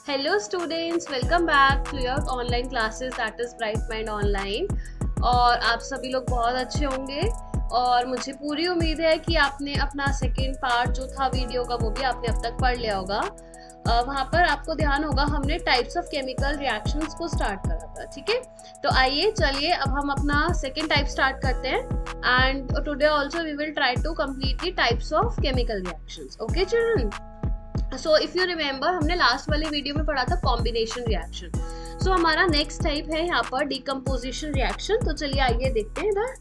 Hello students, welcome back to your online classes that is Bright Mind Online। और आप सभी लोग बहुत अच्छे होंगे और मुझे पूरी उम्मीद है कि आपने अपना सेकेंड पार्ट जो था वीडियो का वो भी आपने अब तक पढ़ लिया होगा। वहाँ पर आपको ध्यान होगा हमने टाइप्स ऑफ केमिकल रिएक्शंस को स्टार्ट करा था, ठीक है। तो आइए चलिए अब हम अपना सेकेंड टाइप स्टार्ट करते हैं and today also we will try to complete the types of chemical reactions. Okay children, so if you remember हमने लास्ट वाले वीडियो में पढ़ा था कॉम्बिनेशन रिएक्शन। सो हमारा नेक्स्ट टाइप है यहाँ पर डिकम्पोजिशन रिएक्शन। तो चलिए आइए देखते हैं इधर।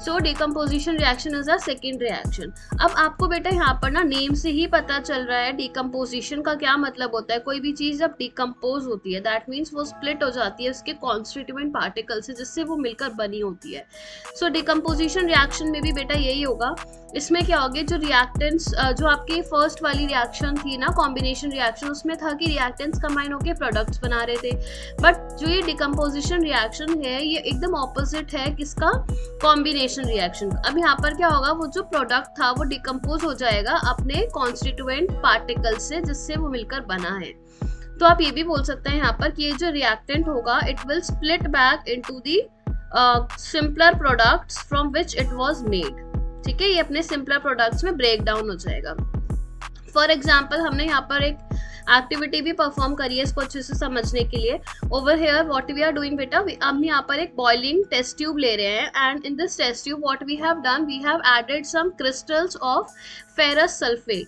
So decomposition reaction is a second reaction. अब आपको बेटा यहाँ पर ना नेम से ही पता चल रहा है डिकम्पोजिशन का क्या मतलब होता है। कोई भी चीज जब डिकम्पोज होती है दैट मीन्स वो स्प्लिट हो जाती है उसके कॉन्स्टिट्यूएंट पार्टिकल से जिससे वो मिलकर बनी होती है। सो डिकम्पोजिशन रिएक्शन में भी बेटा यही होगा। इसमें क्या होगा, जो रिएक्टेंट्स जो आपकी फर्स्ट वाली रिएक्शन थी ना कॉम्बिनेशन रिएक्शन, उसमें था कि रिएक्टेंट्स कंबाइन होकर प्रोडक्ट्स बना रहे थे। बट जो ये डिकम्पोजिशन रिएक्शन है ये एकदम ऑपोजिट है किसका, कॉम्बिनेशन रिएक्शन। अब यहाँ पर क्या होगा, वो जो प्रोडक्ट था वो डिकम्पोज हो जाएगा अपने कॉन्स्टिट्यूएंट पार्टिकल से जिससे वो मिलकर बना है। तो आप ये भी बोल सकते हैं यहाँ पर कि ये जो रिएक्टेंट होगा it will split back into the simpler products from which it was made. ठीक है, ये अपने सिंपलर प्रोडक्ट्स में ब्रेक डाउन हो जाएगा। फॉर एग्जाम्पल हमने यहाँ पर एक एक्टिविटी भी परफॉर्म करी है इसको अच्छे से समझने के लिए। Over here what we are doing बेटा, हम यहाँ पर एक बॉइलिंग टेस्ट ट्यूब ले रहे हैं and in this test tube what we have done, we have added some crystals of ferrous sulphate.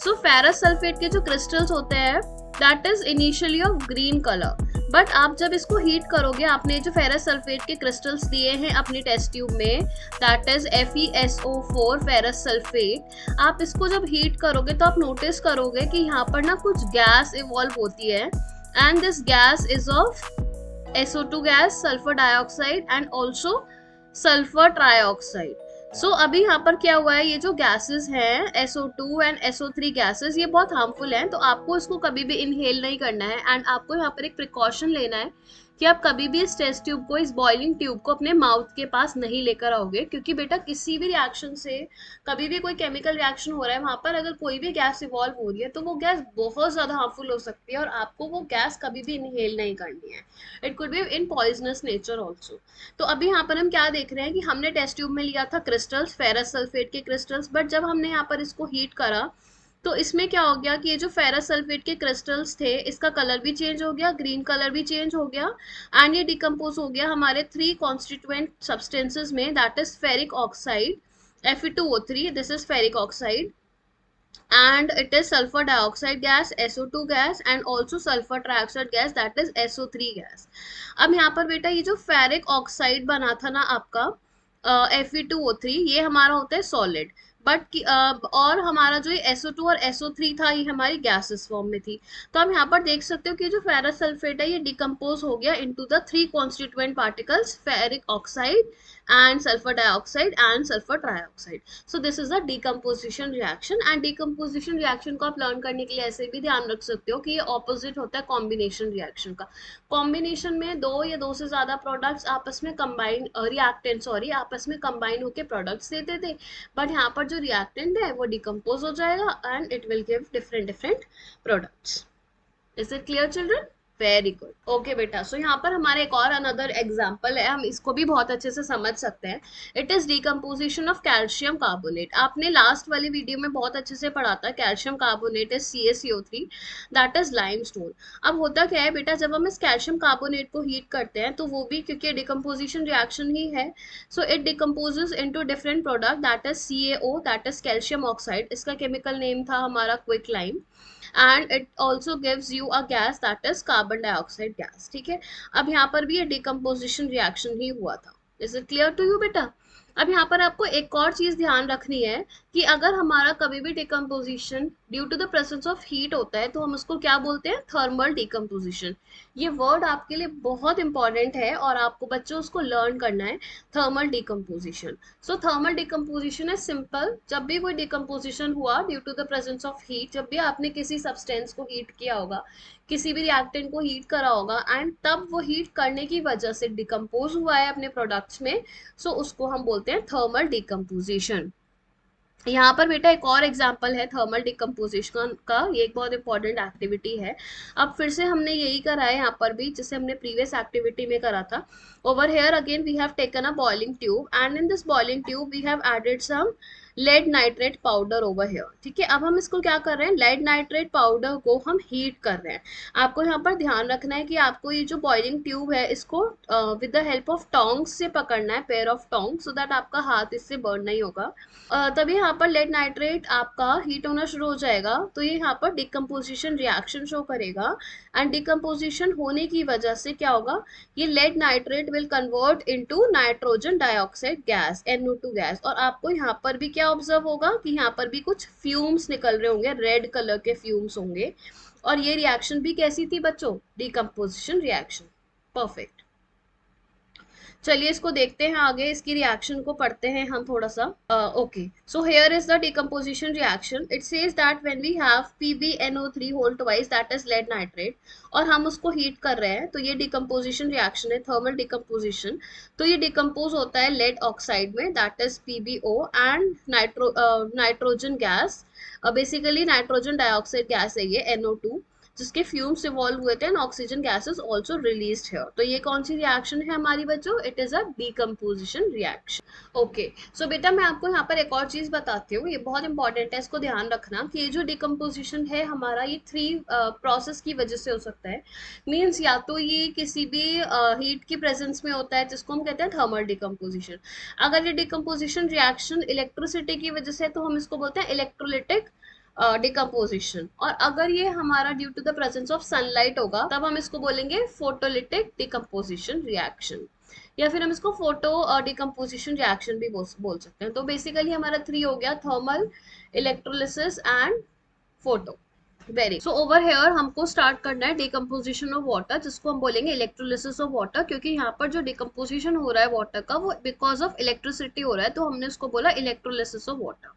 So ferrous sulphate के जो क्रिस्टल्स होते हैं that is initially of green colour, but आप जब इसको हीट करोगे, आपने जो फेरस सल्फेट के क्रिस्टल्स दिए हैं अपनी टेस्ट ट्यूब में that is FeSO4 ferrous sulphate, आप इसको जब हीट करोगे तो आप नोटिस करोगे कि यहाँ पर ना कुछ गैस इवॉल्व होती है and this gas is of SO2 gas, sulphur dioxide and also sulphur trioxide. So अभी यहाँ पर क्या हुआ है, ये जो गैसेस हैं SO2 एंड SO3 गैसेस ये बहुत हार्मफुल हैं, तो आपको इसको कभी भी इनहेल नहीं करना है एंड आपको यहाँ पर एक प्रिकॉशन लेना है कि आप कभी भी इस टेस्ट ट्यूब को, इस बॉइलिंग ट्यूब को अपने माउथ के पास नहीं लेकर आओगे, क्योंकि बेटा किसी भी रिएक्शन से, कभी भी कोई केमिकल रिएक्शन हो रहा है वहां पर अगर कोई भी गैस इवॉल्व हो रही है तो वो गैस बहुत ज्यादा हार्मफुल हो सकती है और आपको वो गैस कभी भी इनहेल नहीं करनी है। It could be in poisonous nature also. तो अभी यहाँ पर हम क्या देख रहे हैं कि हमने टेस्ट ट्यूब में लिया था क्रिस्टल्स, फेरस सल्फेट के क्रिस्टल्स, बट जब हमने यहाँ पर इसको हीट करा तो इसमें क्या हो गया कि ये जो फेरस सल्फेट के क्रिस्टल्स थे इसका कलर भी चेंज हो गया, ग्रीन कलर भी चेंज हो गया एंड ये डिकम्पोज हो गया हमारे 3 कॉन्स्टिट्यूएंट सब्सटेंसेस में that is ferric oxide Fe2O3, this is ferric oxide and it is sulfur dioxide gas, SO2 gas and also sulfur trioxide gas that is SO3 gas। अब यहाँ पर बेटा ये जो फेरिक ऑक्साइड बना था ना आपका Fe2O3, ये हमारा होता है सॉलिड, बट और हमारा जो ये SO2 और SO3 था ये हमारी गैसेस फॉर्म में थी। तो हम यहाँ पर देख सकते हो कि जो फेरस सल्फेट है ये डिकम्पोज हो गया into the 3 constituent particles, ferric oxide and sulfur dioxide and sulfur trioxide। So this is a decomposition reaction and decomposition reaction को आप लर्न करने के लिए ऐसे भी ध्यान रख सकते हो कि ये ऑपोजिट होता है कॉम्बिनेशन रिएक्शन का। कॉम्बिनेशन में दो या दो से ज्यादा प्रोडक्ट्स आपस में कंबाइन, रिएक्टेंट सॉरी, आपस में कंबाइन होकर प्रोडक्ट्स देते थे, बट यहाँ पर जो रिएक्टेंट है वो डिकम्पोज हो जाएगा and it will give different different products. Is it clear children? Very good. Okay बेटा, सो यहाँ पर हमारे एक और अनदर एग्जाम्पल है, हम इसको भी बहुत अच्छे से समझ सकते हैं। It is decomposition of calcium carbonate. आपने लास्ट वाली वीडियो में बहुत अच्छे से पढ़ा था calcium carbonate is CaCO3 that is limestone. अब होता क्या है बेटा, जब हम इस कैल्शियम कार्बोनेट को हीट करते हैं तो वो भी क्योंकि डिकम्पोजिशन रिएक्शन ही है, so it decomposes into different product that is CaO that is calcium oxide, इसका केमिकल नेम था हमारा quick lime and it also gives you a gas that is carbon dioxide gas। ठीक है, अब यहाँ पर भी ये डिकम्पोजिशन रिएक्शन ही हुआ था। Is it clear to you बेटा? अब यहाँ पर आपको एक और चीज ध्यान रखनी है कि अगर हमारा कभी भी decomposition due to the presence of heat होता है तो हम उसको क्या बोलते हैं, थर्मल डिकम्पोजिशन। ये वर्ड आपके लिए बहुत इंपॉर्टेंट है और आपको बच्चों उसको लर्न करना है, thermal decomposition. So thermal decomposition है सिंपल, जब भी कोई डिकम्पोजिशन हुआ due to the presence of heat, जब भी आपने किसी सब्सटेंस को हीट किया होगा, किसी भी रिएक्टेंट को हीट करा होगा एंड तब वो हीट करने की वजह से डिकम्पोज हुआ है अपने प्रोडक्ट्स में, सो उसको हम बोलते हैं थर्मल डिकम्पोजिशन। यहाँ पर बेटा एक और एग्जांपल है थर्मल डिकम्पोजिशन का, ये एक बहुत इंपॉर्टेंट एक्टिविटी है। अब फिर से हमने यही करा है यहाँ पर भी, जैसे हमने प्रीवियस एक्टिविटी में करा था। Over here again we have taken a boiling tube and in this boiling tube we have added some lead nitrate powder over here. ठीक है, अब हम इसको क्या कर रहे हैं, लेड नाइट्रेट पाउडर को हम हीट कर रहे हैं। आपको यहाँ पर ध्यान रखना है कि आपको ये जो बॉइलिंग ट्यूब है इसको with the help of tongs से पकड़ना है, pair of tongs, so that आपका हाथ इससे बर्न नहीं होगा। तभी यहाँ पर लेड नाइट्रेट आपका हीट होना शुरू हो जाएगा, तो ये यहाँ पर डिकम्पोजिशन रिएक्शन शो करेगा। एंड डिकम्पोजिशन होने की वजह से क्या होगा, ये lead nitrate will convert into nitrogen dioxide gas, NO2 gas. और आपको यहाँ पर भी क्या ऑब्जर्व होगा कि यहाँ पर भी कुछ फ्यूम्स निकल रहे होंगे, रेड कलर के फ्यूम्स होंगे। और ये रिएक्शन भी कैसी थी बच्चों, डिकम्पोजिशन रिएक्शन। परफेक्ट। चलिए इसको देखते हैं आगे, इसकी रिएक्शन को पढ़ते हैं हम थोड़ा सा। Okay, so here is the decomposition reaction. It says that when we have PbNO3 whole twice that is lead nitrate, और हम उसको हीट कर रहे हैं, तो ये डिकम्पोजिशन रिएक्शन है, थर्मल डिकम्पोजिशन। तो ये डिकम्पोज होता है लेड ऑक्साइड में, that is PbO, and nitrogen gas, basically nitrogen dioxide gas है ये, NO2, जिसके फ्यूम्स इवॉल्व हुए थे, and oxygen gas is also released here. तो ये कौन सी रिएक्शन है हमारी बच्चों, it is a decomposition reaction. Okay, so बेटा मैं आपको यहाँ पर एक और चीज बताती हूँ, ये बहुत इंपॉर्टेंट है, इसको ध्यान रखना कि ये जो डिकम्पोजिशन है हमारा, ये 3 प्रोसेस की वजह से हो सकता है। मीन्स या तो ये किसी भी हीट की प्रेजेंस में होता है, जिसको हम कहते हैं थर्मल डिकम्पोजिशन। अगर ये डिकम्पोजिशन रिएक्शन इलेक्ट्रिसिटी की वजह से है, तो हम इसको बोलते हैं इलेक्ट्रोलिटिक डिकम्पोजिशन। और अगर ये हमारा due to the presence of sunlight होगा, तब हम इसको बोलेंगे फोटोलिटिक डिकम्पोजिशन रिएक्शन, या फिर हम इसको फोटो डिकम्पोजिशन रिएक्शन भी बोल सकते हैं। तो बेसिकली हमारा 3 हो गया, thermal, electrolysis and photo. Very, so over here हमको स्टार्ट करना है डिकम्पोजिशन ऑफ वाटर, जिसको हम बोलेंगे इलेक्ट्रोलिसिस ऑफ वाटर, क्योंकि यहाँ पर जो डिकम्पोजिशन हो रहा है वाटर का, वो बिकॉज ऑफ इलेक्ट्रिसिटी हो रहा है, तो हमने उसको बोला इलेक्ट्रोलिसिस ऑफ वाटर।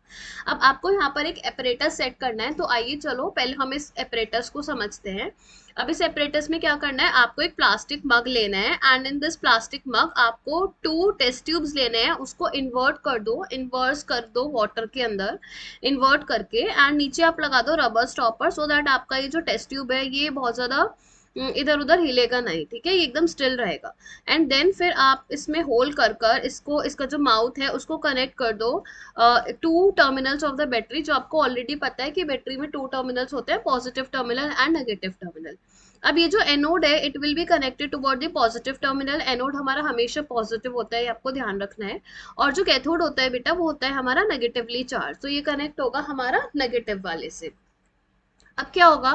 अब आपको यहाँ पर एक एपरेटस सेट करना है, तो आइए चलो पहले हम इस एपरेटस को समझते हैं। अब इस एपरेटस में क्या करना है, आपको एक प्लास्टिक मग लेना है, एंड इन दिस प्लास्टिक मग आपको 2 टेस्ट ट्यूब्स लेने हैं, उसको इन्वर्ट कर दो, इन्वर्स कर दो वाटर के अंदर, इन्वर्ट करके, एंड नीचे आप लगा दो रबर स्टॉपर, सो दैट आपका ये जो टेस्ट ट्यूब है ये बहुत ज्यादा इधर उधर हिलेगा नहीं। ठीक है, ये एकदम स्टिल रहेगा। एंड देन फिर आप इसमें होल कर कर इसको, इसका जो माउथ है उसको कनेक्ट कर दो 2 टर्मिनल्स ऑफ द बैटरी, जो आपको ऑलरेडी पता है कि बैटरी में 2 टर्मिनल्स होते हैं, positive terminal and negative terminal. अब ये जो एनोड है, it will be connected toward the positive terminal. Anode हमारा हमेशा पॉजिटिव होता है, ये आपको ध्यान रखना है। और जो कैथोड होता है बेटा, वो होता है हमारा नेगेटिवली चार्ज, तो ये कनेक्ट होगा हमारा नेगेटिव वाले से। अब क्या होगा,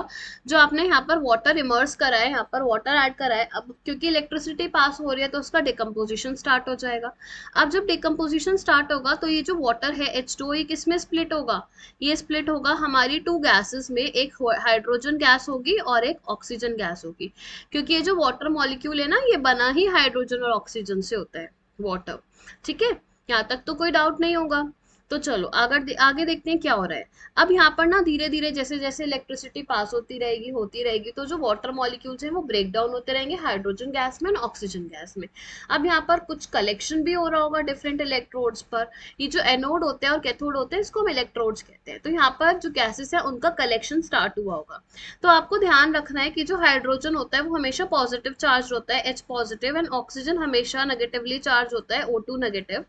जो आपने यहाँ पर वाटर इमर्स करा है, यहाँ पर वाटर ऐड करा है, अब क्योंकि इलेक्ट्रिसिटी पास हो रही है तो उसका डिकम्पोजिशन स्टार्ट हो जाएगा। अब जब डिकम्पोजिशन स्टार्ट होगा, तो ये जो वाटर है H2O, ये किस में स्प्लिट होगा, ये स्प्लिट होगा हमारी 2 गैसेस में, एक हाइड्रोजन गैस होगी और एक ऑक्सीजन गैस होगी। क्योंकि ये जो वाटर मॉलिक्यूल है ना, ये बना ही हाइड्रोजन और ऑक्सीजन से होता है, वाटर। ठीक है, यहाँ तक तो कोई डाउट नहीं होगा। तो चलो आगे देखते हैं क्या हो रहा है। अब यहाँ पर ना धीरे धीरे जैसे जैसे इलेक्ट्रिसिटी पास होती रहेगी, तो जो वाटर मॉलिक्यूल्स हैं वो ब्रेक डाउन होते रहेंगे हाइड्रोजन गैस में और ऑक्सीजन गैस में। अब यहाँ पर कुछ कलेक्शन भी हो रहा होगा डिफरेंट इलेक्ट्रोड्स पर। ये जो एनोड होते हैं और कैथोड होते हैं, इसको हम इलेक्ट्रोड्स कहते हैं। तो यहाँ पर जो गैसेस है उनका कलेक्शन स्टार्ट हुआ होगा। तो आपको ध्यान रखना है कि जो हाइड्रोजन होता है वो हमेशा पॉजिटिव चार्ज होता है, H पॉजिटिव, एंड ऑक्सीजन हमेशा नेगेटिवली चार्ज होता है, O2 नेगेटिव।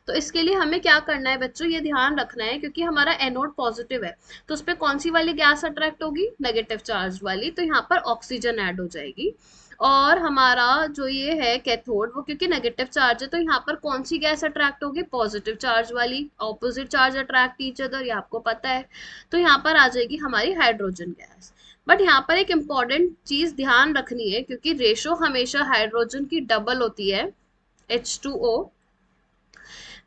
तो इसके लिए हमें क्या करना है बच्चों, ये ध्यान रखना है, क्योंकि हमारा एनोड पॉजिटिव है, तो उस पर कौन सी वाली गैस अट्रैक्ट होगी, नेगेटिव चार्ज वाली, तो यहाँ पर ऑक्सीजन ऐड हो जाएगी। और हमारा जो ये है कैथोड, वो क्योंकि नेगेटिव चार्ज है, तो यहाँ पर कौन सी गैस अट्रैक्ट होगी, पॉजिटिव चार्ज वाली, opposite charge attract each other, ये आपको पता है। तो यहाँ पर आ जाएगी हमारी हाइड्रोजन गैस। बट यहाँ पर एक इंपॉर्टेंट चीज ध्यान रखनी है, क्योंकि रेशो हमेशा हाइड्रोजन की डबल होती है, H2O,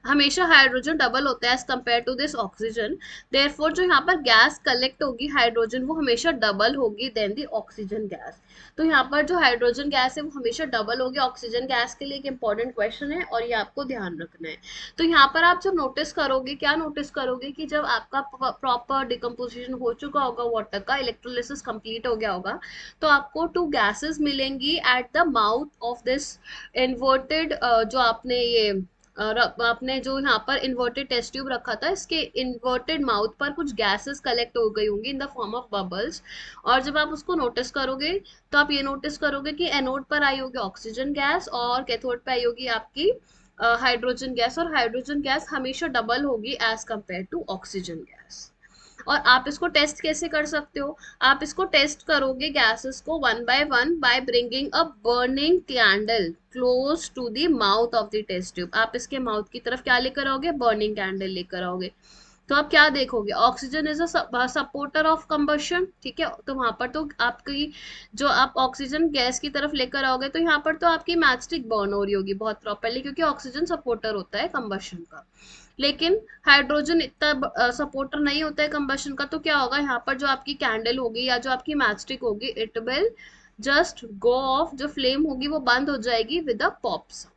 हमेशा हाइड्रोजन डबल होता है as compare to this oxygen. Therefore जो यहाँ पर गैस कलेक्ट होगी हाइड्रोजन, वो हमेशा डबल होगी देन दी ऑक्सीजन गैस। तो यहाँ पर जो हाइड्रोजन गैस है वो हमेशा डबल होगी ऑक्सीजन गैस के लिए, एक इंपॉर्टेंट क्वेश्चन है और ये आपको ध्यान रखना है। तो यहाँ पर आप जब नोटिस करोगे, क्या नोटिस करोगे कि जब आपका प्रॉपर डिकम्पोजिशन हो चुका होगा वाटर का, इलेक्ट्रोलिसिस कंप्लीट हो गया होगा, तो आपको 2 गैसेस मिलेंगी at the mouth of this inverted, जो आपने ये और आपने जो यहाँ पर इन्वर्टेड टेस्ट ट्यूब रखा था, इसके इन्वर्टेड माउथ पर कुछ गैसेस कलेक्ट हो गई होंगी in the form of bubbles. और जब आप उसको नोटिस करोगे तो आप ये नोटिस करोगे कि एनोड पर आई होगी ऑक्सीजन गैस और कैथोड पे आई होगी आपकी हाइड्रोजन गैस। और हाइड्रोजन गैस हमेशा डबल होगी as compare to oxygen gas. और आप इसको टेस्ट कैसे कर सकते हो? आप इसको टेस्ट करोगे गैसेस को one by bringing a burning candle close to the mouth of the test tube. आप इसके माउथ की तरफ क्या लेकर आओगे? बर्निंग कैंडल लेकर आओगे। तो आप क्या देखोगे? Oxygen is a supporter of combustion, ठीक है। तो वहां पर तो आपकी जो आप ऑक्सीजन गैस की तरफ लेकर आओगे तो यहाँ पर तो आपकी मैच स्टिक बर्न हो रही होगी बहुत प्रॉपरली, क्योंकि ऑक्सीजन सपोर्टर होता है कंबशन का। लेकिन हाइड्रोजन इतना सपोर्टर नहीं होता है कंबशन का, तो क्या होगा? यहाँ पर जो आपकी कैंडल होगी या जो आपकी मैचस्टिक होगी, it will just go of, जो फ्लेम होगी वो बंद हो जाएगी with a pop sound,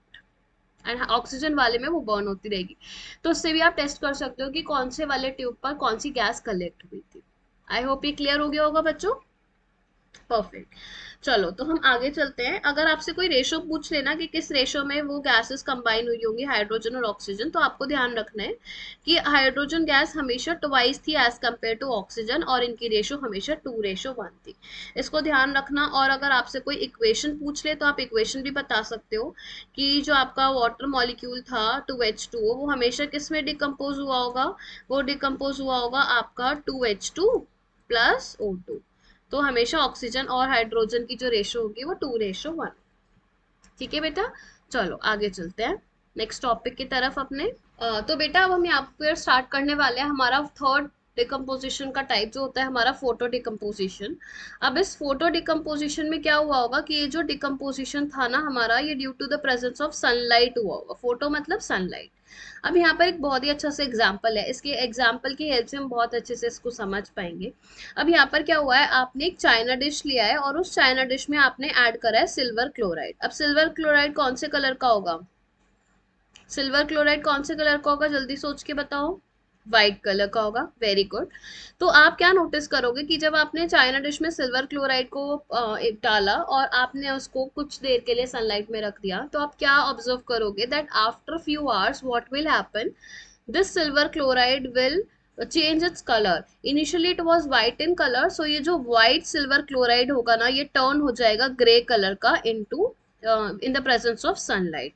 and oxygen वाले में वो बर्न होती रहेगी। तो उससे भी आप टेस्ट कर सकते हो कि कौन से वाले ट्यूब पर कौन सी गैस कलेक्ट हुई थी। आई होप ये क्लियर हो गया होगा बच्चों। परफेक्ट। चलो तो हम आगे चलते हैं। अगर आपसे कोई रेशो पूछ लेना कि किस रेशो में वो गैसेस कंबाइन हुई होंगी, हाइड्रोजन और ऑक्सीजन, तो आपको ध्यान रखना है कि हाइड्रोजन गैस हमेशा ट्वाइस थी एज कंपेयर टू ऑक्सीजन, और इनकी रेशो हमेशा 2:1 थी। इसको ध्यान रखना। और अगर आपसे कोई इक्वेशन पूछ ले तो आप इक्वेशन भी बता सकते हो कि जो आपका वाटर मॉलिक्यूल था 2H2O, वो हमेशा किस में डिकम्पोज हुआ होगा? वो डिकम्पोज हुआ होगा आपका 2H2 प्लस O2। तो हमेशा ऑक्सीजन और हाइड्रोजन की जो रेशो होगी वो 2:1। ठीक है बेटा। चलो आगे चलते हैं नेक्स्ट टॉपिक की तरफ अपने। तो बेटा अब हम यहाँ पर स्टार्ट करने वाले हैं हमारा थर्ड डिकम्पोजिशन का टाइप, जो होता है हमारा फोटो डिकम्पोजिशन। अब इस फोटो डिकम्पोजिशन में क्या हुआ होगा कि ये जो डिकम्पोजिशन था ना हमारा, ये due to the presence of sunlight हुआ होगा। फोटो मतलब सनलाइट। अब यहाँ पर एक बहुत ही अच्छा सा एग्जाम्पल है, इसके एग्जाम्पल की हेल्प से हम बहुत अच्छे से इसको समझ पाएंगे। अब यहाँ पर क्या हुआ है, आपने एक चाइना डिश लिया है और उस चाइना डिश में आपने ऐड करा है सिल्वर क्लोराइड। अब सिल्वर क्लोराइड कौन से कलर का होगा? सिल्वर क्लोराइड कौन से कलर का होगा? जल्दी सोच के बताओ। व्हाइट कलर का होगा। Very good. तो आप क्या नोटिस करोगे कि जब आपने चाइना डिश में सिल्वर क्लोराइड को डाला और आपने उसको कुछ देर के लिए सनलाइट में रख दिया, तो आप क्या ऑब्जर्व करोगे? That after few hours what will happen, this silver chloride will change its colour. Initially it was white in colour, so ये जो व्हाइट सिल्वर क्लोराइड होगा ना, ये टर्न हो जाएगा ग्रे कलर का into in the presence of sunlight.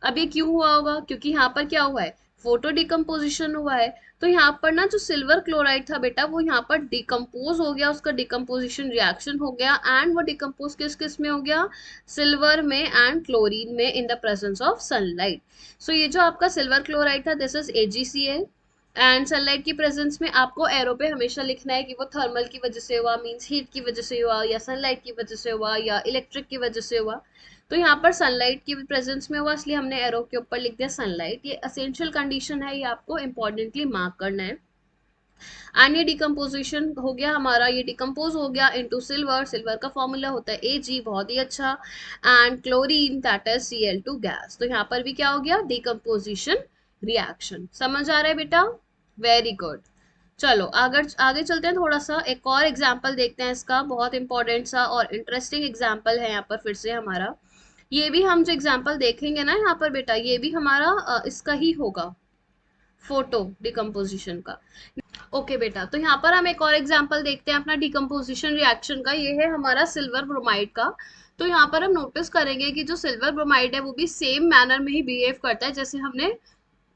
अब ये क्यों हुआ होगा? क्योंकि यहाँ पर क्या हुआ है? फोटो डिकम्पोजिशन हुआ है। तो यहाँ पर ना जो सिल्वर क्लोराइड था बेटा, वो यहाँ पर डिकम्पोज हो गया, उसका डिकम्पोजिशन रिएक्शन हो गया, एंड वो डिकम्पोज किस किस में हो गया? सिल्वर में एंड क्लोरीन में in the presence of sunlight. So ये जो आपका सिल्वर क्लोराइड था, this is AgCl, and sunlight की प्रेजेंस में आपको एरो पे हमेशा लिखना है कि वो थर्मल की वजह से हुआ, मीन्स हीट की वजह से हुआ, या सनलाइट की वजह से हुआ, या इलेक्ट्रिक की वजह से हुआ। तो यहाँ पर सनलाइट की प्रेजेंस में हुआ, इसलिए हमने एरो के ऊपर लिख दिया सनलाइट। ये असेंशियल कंडीशन है, ये आपको इंपॉर्टेंटली मार्क करना है। एंड ये डिकम्पोजिशन हो गया हमारा, ये डिकम्पोज हो गया इनटू सिल्वर। सिल्वर का फॉर्मूला होता है Ag, बहुत ही अच्छा। And chlorine, that is Cl2 gas. तो यहाँ पर भी क्या हो गया? Decomposition reaction. समझ आ रहा है बेटा? Very good. चलो अगर आगे चलते हैं, थोड़ा सा एक और एग्जाम्पल देखते हैं इसका, बहुत इंपॉर्टेंट सा और इंटरेस्टिंग एग्जाम्पल है यहाँ पर फिर से हमारा। ये भी हम जो एग्जाम्पल देखेंगे ना यहाँ पर बेटा, ये भी हमारा इसका ही होगा, फोटो डिकम्पोजिशन का। ओके बेटा, तो यहाँ पर हम एक और एग्जाम्पल देखते हैं अपना डिकम्पोजिशन रिएक्शन का। ये है हमारा सिल्वर ब्रोमाइड का। तो यहाँ पर हम नोटिस करेंगे कि जो सिल्वर ब्रोमाइड है वो भी सेम मैनर में ही बिहेव करता है जैसे हमने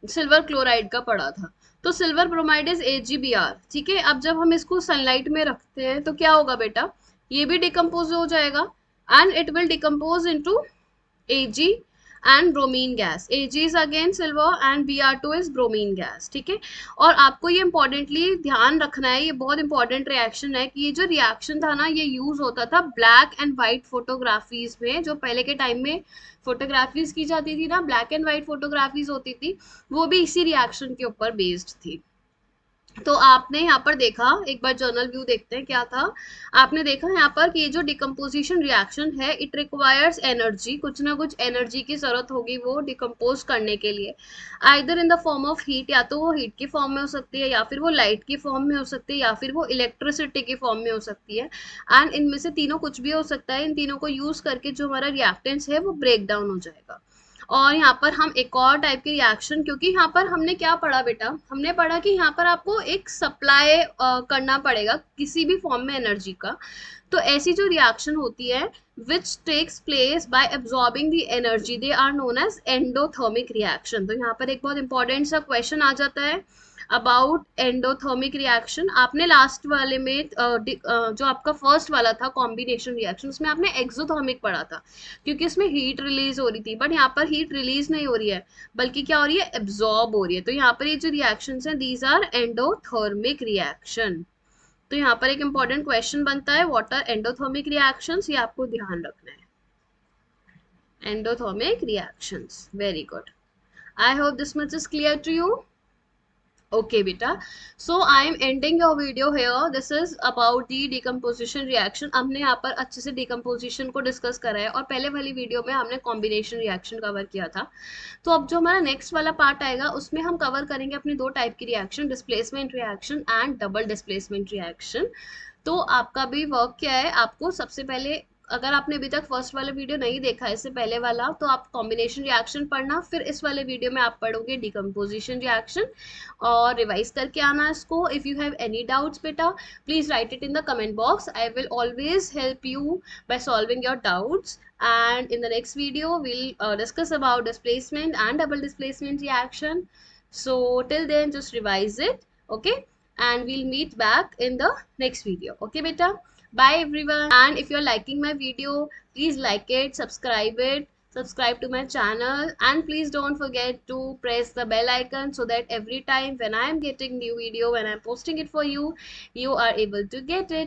सिल्वर क्लोराइड का पढ़ा था। तो सिल्वर ब्रोमाइड इज AgBr, ठीक है। अब जब हम इसको सनलाइट में रखते हैं तो क्या होगा बेटा? ये भी डिकम्पोज हो जाएगा, and it will decompose into Ag and bromine gas. Ag is again silver and Br2 is bromine gas, ठीक है। और आपको ये इंपॉर्टेंटली ध्यान रखना है, ये बहुत इंपॉर्टेंट रिएक्शन है कि ये जो रिएक्शन था ना, ये यूज होता था ब्लैक एंड व्हाइट फोटोग्राफीज में। जो पहले के टाइम में फोटोग्राफीज की जाती थी ना, ब्लैक एंड व्हाइट फोटोग्राफीज होती थी, वो भी इसी रिएक्शन के ऊपर बेस्ड थी। तो आपने यहाँ पर देखा, एक बार जर्नल व्यू देखते हैं क्या था। आपने देखा यहाँ पर कि ये जो डिकम्पोजिशन रिएक्शन है, इट रिक्वायर्स एनर्जी, कुछ ना कुछ एनर्जी की जरूरत होगी वो डिकम्पोज करने के लिए, either in the form of heat, या तो वो हीट की फॉर्म में हो सकती है, या फिर वो लाइट की फॉर्म में हो सकती है, या फिर वो इलेक्ट्रिसिटी की फॉर्म में हो सकती है। एंड इनमें से तीनों कुछ भी हो सकता है। इन तीनों को यूज करके जो हमारा रिएक्टेंस है वो ब्रेक डाउन हो जाएगा। और यहाँ पर हम एक और टाइप के रिएक्शन, क्योंकि यहाँ पर हमने क्या पढ़ा बेटा, हमने पढ़ा कि यहाँ पर आपको एक सप्लाई करना पड़ेगा किसी भी फॉर्म में एनर्जी का। तो ऐसी जो रिएक्शन होती है which takes place by absorbing the energy, they are known as endothermic reaction. तो यहाँ पर एक बहुत इंपॉर्टेंट सा क्वेश्चन आ जाता है अबाउट एंडोथर्मिक रिएक्शन। आपने लास्ट वाले में जो आपका फर्स्ट वाला था कॉम्बिनेशन रिएक्शन, उसमें आपने एक्सोथर्मिक पढ़ा था, क्योंकि इसमें हीट रिलीज हो रही थी, बट यहाँ पर हीट रिलीज नहीं हो रही है, बल्कि क्या हो रही है, एब्जॉर्ब हो रही है। तो यहाँ पर ये जो रिएक्शंस हैं दीज आर एंडोथर्मिक रिएक्शन। तो यहाँ पर एक इंपॉर्टेंट क्वेश्चन बनता है, व्हाट आर एंडोथर्मिक रिएक्शंस, ये आपको ध्यान रखना है। Endothermic reactions, very good. I hope this much is clear to you. Okay beta, so I am ending your video here. This is about the decomposition reaction. हमने यहाँ पर अच्छे से decomposition को discuss करा है, और पहले वाली वीडियो में हमने combination reaction cover किया था। तो अब जो हमारा next वाला part आएगा उसमें हम cover करेंगे अपनी दो type की reaction, displacement reaction and double displacement reaction। तो आपका भी वर्क क्या है, आपको सबसे पहले, अगर आपने अभी तक फर्स्ट वाला वीडियो नहीं देखा इससे पहले वाला, तो आप कॉम्बिनेशन रिएक्शन पढ़ना, फिर इस वाले वीडियो में आप पढ़ोगे डिकम्पोजिशन रिएक्शन, और रिवाइज करके आना इसको। If you have any doubts बेटा, please write it in the comment box, I will always help you by solving your doubts, and in the next video we'll discuss about displacement and double displacement reaction. So till then just revise it, okay, and we'll meet back in the next video. Okay beta, bye everyone, and if you're liking my video, please like it, subscribe to my channel, and please don't forget to press the bell icon so that every time when I am getting new video, when I'm posting it for you, you are able to get it.